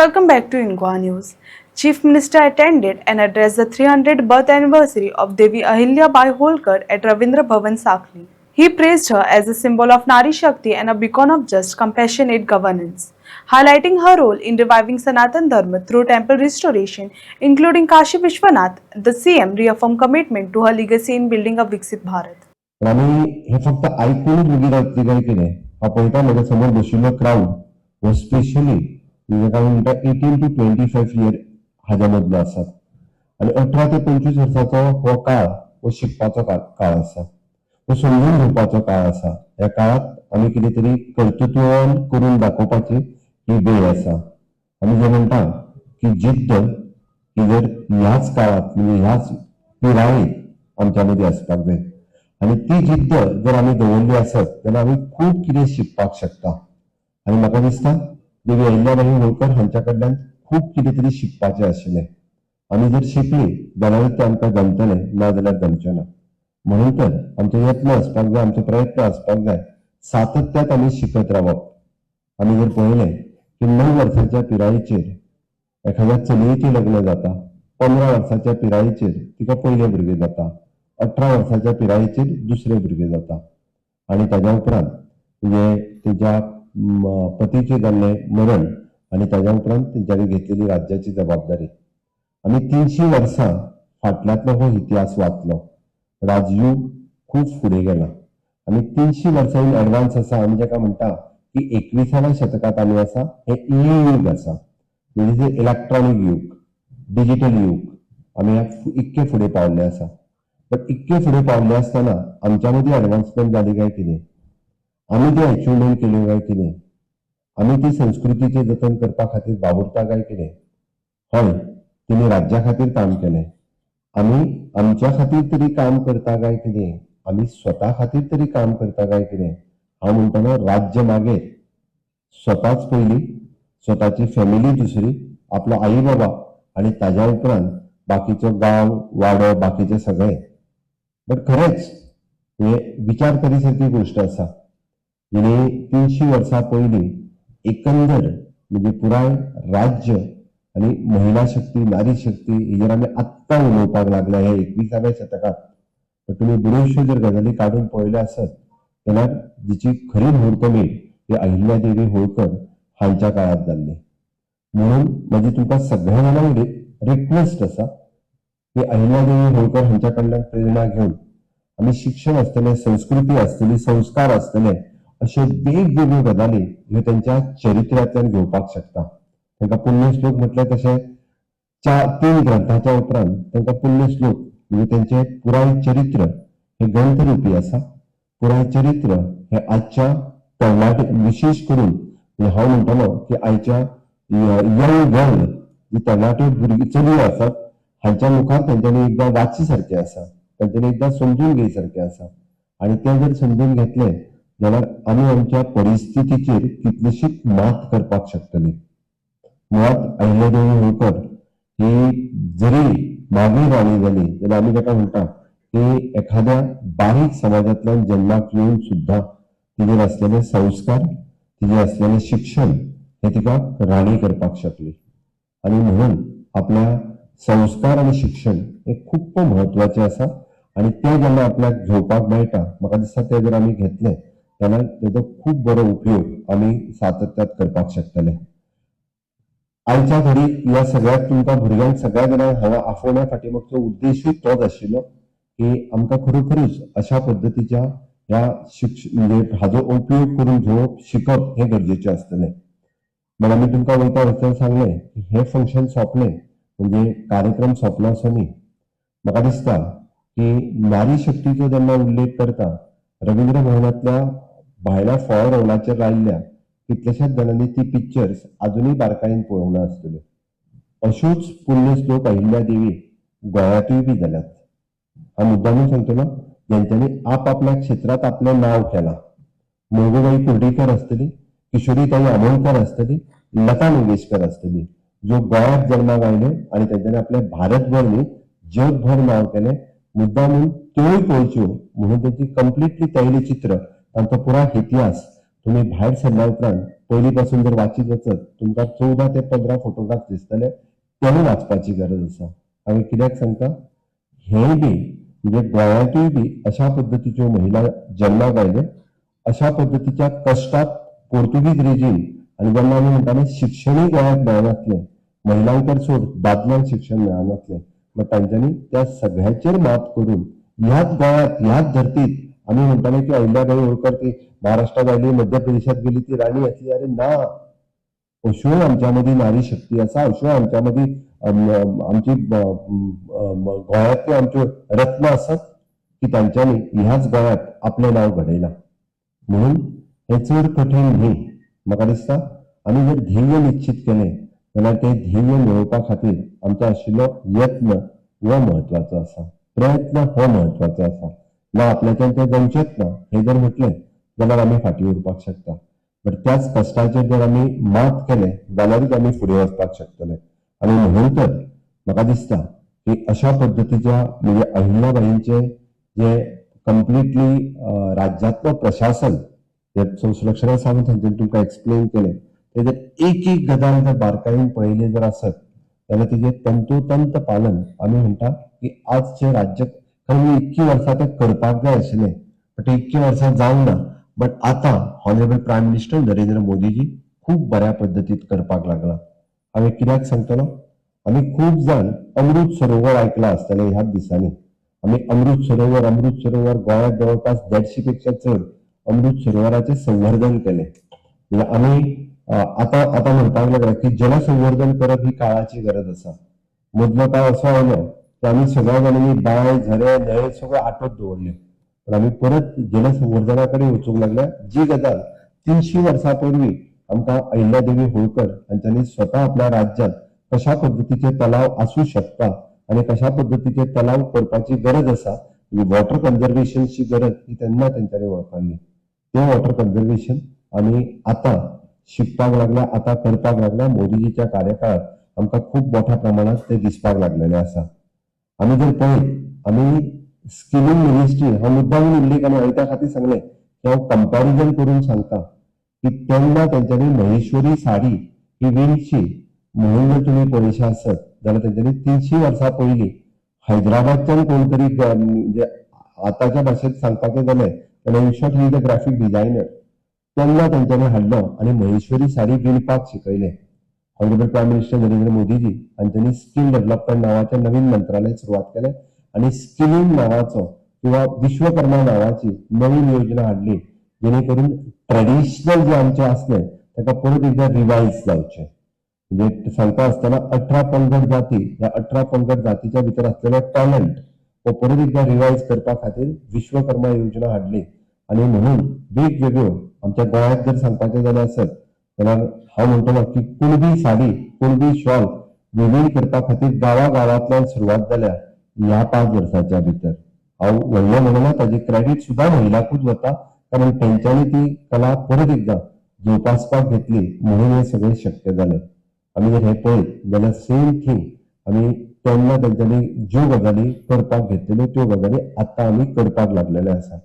Welcome back to Inqua News. Chief Minister attended and addressed the 300th birth anniversary of Devi Ahilya Bai Holkar at Ravindra Bhavan, Sakli. He praised her as a symbol of Nari Shakti and a beacon of just, compassionate governance, highlighting her role in reviving Sanatan Dharma through temple restoration, including Kashi Vishwanath. The CM reaffirmed commitment to her legacy in building a Viksit Bharat. आम्ही हे फक्त ऐकूनच मुगी रात्री काय केले हा पळटा म्हज्या समोर बशिल्लो क्राऊड हो स्पेशली म्हणजे काय म्हणटा 18 to 25 इयर हाज्या मदलो आसात आणि 18 ते 25 वर्साचो हो काळ हो शिकपाचो काळ आसा हो समजून घेवपाचो काळ आसा ह्या काळात आमी कितें तरी कर्तृत्वान करून दाखोवपाची ही वेळ आसा आमी जे म्हणटा की जिद्द ही जर ह्याच काळात म्हणजे ह्याच पिरायेत आमच्या मध्ये आसपाक जाय आणि ती जिद्द जर आम्ही दवरली असत जाल्यार आम्ही खूप कितें शिकपाक शकता आणि म्हाका दिसता देवी अहिल्याबाई होळकर हांच्या कडल्यान खूप कितें तरी शिकपाचें आशिल्लें आमी जर शिकली जाल्यार तें आमकां जमतलें ना जाल्यार जमचें ना म्हणून तर आमचे यत्न आसपाक जाय आमचे प्रयत्न आसपाक जाय सातत्यात आमी शिकत रावप आमी जर पळयलें की 9 वर्साच्या पिरायेचेर एखाद्या चलयेचें लग्न जाता 15 वर्साच्या पिरायेचेर तिका पयलें भुरगें जाता 18 वर्साच्या पिरायेचेर दुसरे भुरगे जाता आणि ताज्या उपरांत म्हणजे तिच्या पतीचे जाल्ले मरण आणि ताज्या उपरांत तेंच्यांनी घेतलेली राज्याची जबाबदारी आमी 300 वर्सां फाटल्यातलो हो इतिहास वाचलो राजयूग खूप फुडें गेला आमी 300 वर्सां इन एडवान्स आसा आमी जाका म्हणटा की 21व्या शतकात आमी आसा हे युग आसा म्हणजे इलेक्ट्रॉनिक युग डिजिटल युग आमी इतके फुडें पावल्ले आसा पण इतके फुडें पावल्ले आसतना आमच्या मदीं एडवान्समेंट जाली काय कितें आमी ती अचिवमेंट केल्यो काय कितें आमी ती संस्कृतीचें जतन करपा खातीर वावुरता काय कितें हय तिणी राज्या खातीर काम केलें आमी आमच्या खातीर तरी काम करता काय कितें आमी स्वता खातीर तरी काम करता काय कितें हांव म्हणटलो राज्य मागे स्वताच पयली स्वताची फॅमिली दुसरी आपलो आई बाबा आणि ताज्या उपरांत बाकीचो गांव वाडो बाकीचे सगळे बट खरेंच हे विचार करीसारकी गोष्ट आसा हिणे 300 वर्सां पयलीं एकंदर म्हणजे पुराय राज्य आणि महिला शक्ती नारी शक्ती हेजेर आमी आत्तां उलोवपाक लागल्या हे 21व्या शतकात पण तुमी बऱ्योचश्यो जर गजाली काडून पळयल्यो आसत जाल्यार जिची खरी मुहूर्तमेळ ही अहिल्या देवी होळकर हांच्या काळात जाल्ली म्हणून म्हजी तुमकां सगळ्या जाणांक रिक्वेस्ट आसा की अहिल्यादेवी होळकर हांच्या कडल्यान प्रेरणा घेवन आमी शिक्षण आसतलें संस्कृती आसतली संस्कार आसतले अशे वेगवेगळ्यो गजाली ह्यो तेंच्या चरित्रांतल्यान घेवपाक शकता तांकां पुण्यश्लोक म्हटले तशे 3 ग्रंथाच्या उपरांत तांकां पुण्यश्लोक म्हणजे तेंचे पुराय चरित्र हे ग्रंथरुपी आसा पुराय चरित्र हे आजच्या तरणाटे विशेष करून हांव म्हणटलो की आयच्या यंग गर्ल जी तरणाटे भुरगीं चलयो आसात हांच्या मुखार तेंच्यांनी एकदां वाची सारकें आसा तेंच्यांनी एकदां समजून घेय सारकें आसा आणि ते जर समजून घेतले जाल्यार आमी आमच्या परिस्थितीचेर कितलीशीच मात करपाक शकतली मुळात अहिल्यादेवी होळकर ही जरी मागील राणी जाली जाल्यार आमी ताका म्हणटा की एखाद्या बारीक समाजांतल्यान जन्माक येवन सुद्धा तिचेर असलेले संस्कार तिचे असलेले शिक्षण हे तिका राणी करपाक शकली आणि म्हणून आपल्या संस्कार आणि शिक्षण हे खूप महत्वाचे आसा आणि ते जेन्ना आपल्याक घेवपाक मेळटा म्हाका दिसता ते जर आमी घेतले जाल्यार तेजो खूप बरो उपयोग आमी सातत्यात करपाक शकतले आयच्या घडीक ह्या सगळ्याक तुमकां भुरग्यांक सगळ्या जाणांक हांगा आफोवण्या फाटीमागचो उद्देशूय तोच आशिल्लो की आमकां खरोखरूच अशा पद्दतीच्या ह्या म्हणजे हाजो उपयोग करून घेवप शिकप हे गरजेचें आसतलें पण आमी तुमकां वयता वयतना सांगलें की हे फंक्शन सोंपलें म्हणजे कार्यक्रम सोंपलो असो न्ही म्हाका दिसता की नारी शक्तीचो जेन्ना उल्लेख करता रवींद्र भवनांतल्या भायल्या फॉर हॉलाचेर लायिल्ल्या कितल्याशाच जाणांनी ती पिक्चर्स अजूनही बारकायेन पळोवंक ना आसतल्यो अश्योच पुण्यश्लोक अहिल्या देवी गोंयांतूय बी जाल्यात हांव मुद्दामून सांगतलो जेंच्यांनी आपल्या क्षेत्रात आपलें नांव केलां मोगूबाई कुर्डीकर आसतली किशोरीताई आमोणकर आसतली लता मंगेशकर आसतली ज्यो गोंयांत जल्माक आयल्यो आणि तेंच्यांनी आपले भारतभर न्ही जगभर नांव केलें मुद्दामून त्योय पळोवच्यो म्हणून तेंची कंप्लिटली तैलचित्र तांचो पुराय इतिहास तुम्ही भायर सरल्या उपरांत पयलीं पासून जर वाचीत वचत तुमकां 14 ते 15 फोटोग्राफ दिसतले, तेवूय वाचपाची गरज आसा. हांवें कित्याक सांगता, हेय बी म्हणजे गोंयांतूय बी अशा पद्दतीच्यो महिला जल्माक आयले, अशा पद्दतीच्या कश्टात पोर्तुगीज रेजीम आनी जेन्ना आमी म्हणटाले शिक्षणूय गोंयांत मेळनासलें, महिलांक तर सोड दादल्यांक शिक्षण मेळनासलें, मग तांच्यांनी त्या सगळ्याचेर मात करून ह्याच गोंयांत ह्याच धर्तीत आमी म्हणटाले की अहिल्याबाई होळकर ती महाराष्ट्रात आयली, मध्य प्रदेशात गेली ती राणी आसली. अरे ना, अश्यो आमच्या मदीं नारी शक्ती आसा, अश्यो आमच्या मदीं आमची गोंयांतल्यो आमच्यो रत्न आसात की तांच्यांनी ह्याच गोंयांत आपलें नांव घडयलां. म्हणून हें चड कठीण न्ही. म्हाका दिसता आमी जर ध्येय निश्चित केलें जाल्यार तें ध्येय मेळोवपा खातीर आमचो आशिल्लो यत्न हो म्हत्वाचो आसा, प्रयत्न हो म्हत्वाचो आसा. ना आपल्याच्यान तें जमचेंच ना हें जर म्हटलें जाल्यार आमी फाटीं उरपाक शकता. बट त्याच कश्टाचेर जर आमी मात केलें जाल्यारूच आमी फुडें वचपाक शकतले. आनी म्हणून तर म्हाका दिसता की अशा पद्दतीच्या म्हणजे अहिल्याबाईंचे जे कंप्लिटली राज्यातलं प्रशासन जे सुलक्षणा सावंत हांच्यानी तुमकां एक्सप्लेन केलें, तेजेर एक एक गजाल जर बारकायेन पळयली जर आसत जाल्यार तेजें तंतोतंत पालन आमी म्हणटा की आजचे राज्य खरें इतकी वर्सां तें करपाक जाय आशिल्लें, बट इतकी वर्सां जावंक ना. बट आतां honourable prime minister Narendra Modiji खूब बऱ्या पद्दतीत करपाक लागला. हांवें कित्याक सांगतलो, आमी खूब जाण अमृत सरोवर आयकलां आसतलें ह्याच दिसांनी. आमी अमृत सरोवर गोंयांत जवळपास 150 पेक्षा चड अमृत सरोवराचें संवर्धन केलें. म्हणजे आमी आतां म्हणपाक लागला की जल संवर्धन करप ही काळाची गरज आसा. मदलो काळ असो आयलो की आमी सगळ्या जाणांनी बांय झरे न्हंये सगळ्यो आटोत दवरल्यो, पण आमी परत जल संवर्धना कडेन वचूंक लागल्या. जी गजाल 300 वर्सां पयलीं आमकां अहिल्यादेवी होळकर हांच्यांनी स्वता आपल्या राज्यांत कशा पद्दतीचे तलाव आसूं शकता आनी कशा पद्दतीचे तलाव करपाची गरज आसा, म्हणजे वॉटर कन्झर्वेशनची गरज ही तेन्ना तेंच्यांनी वळखली. तें वॉटर कन्झर्वेशन आमी आतां शिकपाक लागल्या, आतां करपाक लागल्या. मोदीजीच्या कार्यकाळात आमकां खूब मोठ्या प्रमाणात ते दिसपाक लागलेले आसा. आमी जर पळयत आमी स्किलिंग मिनिस्ट्री हांव मुद्दामून उल्लेख आनी हांवें त्या खातीर सांगलें की हांव कंपॅरिजन करून सांगता की तेन्ना तेंच्यांनी महेश्वरी साडी ही विणची म्हणून जर तुमी पळयशे आसत जाल्यार तेंच्यांनी 300 वर्सां पयलीं हैदराबादच्यान कोण तरी म्हणजे आतांच्या भाशेंत सांगपाचें जालें जाल्यार in short he is a graphic designer, तेन्ना तेंच्यांनी हाडलो आनी महेश्वरी साडी विणपाक शिकयलें. Honourable prime minister Narendra Modi ji हांच्यांनी स्किल डेव्हलपमेंट नावाचें नवीन मंत्रालय सुरवात केलें आनी स्किलिंग नावाचो किंवा विश्वकर्मा नावाची नवीन योजना हाडली, जेणे करून ट्रेडिशनल जे आमचें आसलें ताका परत एकदां रिवायज जावचें. म्हणजे सांगता आसतना 18 पंगड जाती, ह्या 18 पंगड जातीच्या भितर आसलेलो टॅलंट हो परत एकदां रिवायज करपा खातीर विश्वकर्मा योजना हाडली. आनी म्हणून वेगवेगळ्यो आमच्या गोंयांत जर सांगपाचें जाल्यार आसत जाल्यार हांव म्हणटलो की कुणबी साडी, कुणबी शॉल विणीण करपा खातीर गांवांतल्यान सुरवात जाल्या ह्या 5 वर्सांच्या भितर. हांव व्हडलें म्हणना, ताजें क्रेडीट सुद्दां महिलांकूच वता, कारण तेंच्यांनी ती कला परत एकदां जोपासपाक घेतली म्हणून हें सगळें शक्य जालें. आमी जर हें पळयत जाल्यार सेम थिंग आमी तेन्ना तेंच्यांनी ज्यो गजाली करपाक घेतलेल्यो त्यो गजाली आतां आमी करपाक लागलेले आसा.